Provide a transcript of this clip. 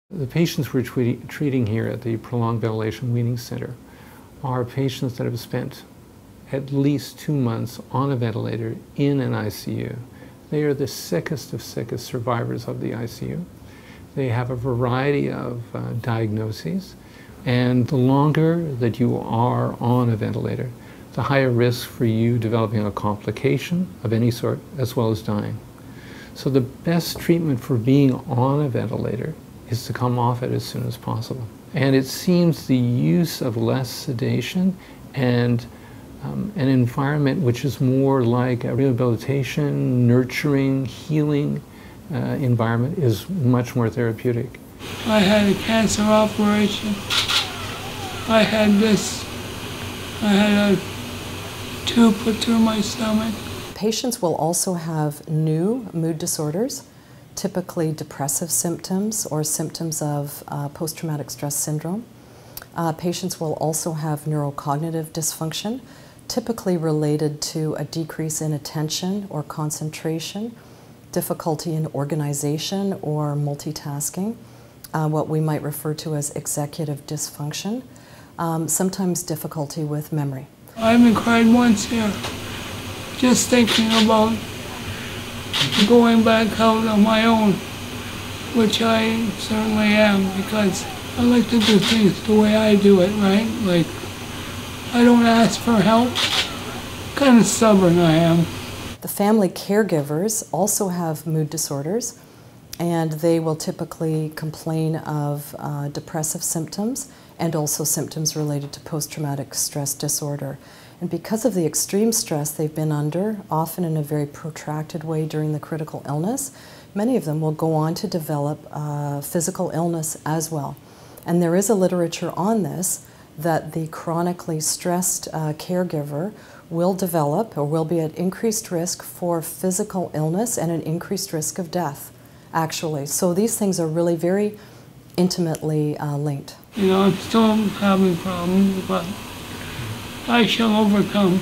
The patients we're treating here at the Prolonged Ventilation Weaning Center are patients that have spent at least 2 months on a ventilator in an ICU. They are the sickest of sickest survivors of the ICU. They have a variety of diagnoses, and the longer that you are on a ventilator, the higher risk for you developing a complication of any sort, as well as dying. So the best treatment for being on a ventilator is to come off it as soon as possible. And it seems the use of less sedation and an environment which is more like a rehabilitation, nurturing, healing environment is much more therapeutic. I had a cancer operation. I had a tube put through my stomach. Patients will also have new mood disorders, typically depressive symptoms or symptoms of post-traumatic stress syndrome. Patients will also have neurocognitive dysfunction, typically related to a decrease in attention or concentration, difficulty in organization or multitasking, what we might refer to as executive dysfunction, sometimes difficulty with memory. I haven't cried once here, just thinking about going back out on my own, which I certainly am, because I like to do things the way I do it, right? Like, I don't ask for help. Kind of stubborn I am. The family caregivers also have mood disorders, and they will typically complain of depressive symptoms and also symptoms related to post-traumatic stress disorder. And because of the extreme stress they've been under, often in a very protracted way during the critical illness, many of them will go on to develop physical illness as well. And there is a literature on this, that the chronically stressed caregiver will develop or will be at increased risk for physical illness and an increased risk of death, actually. So these things are really very intimately linked. You know, I'm still having problems, but I shall overcome.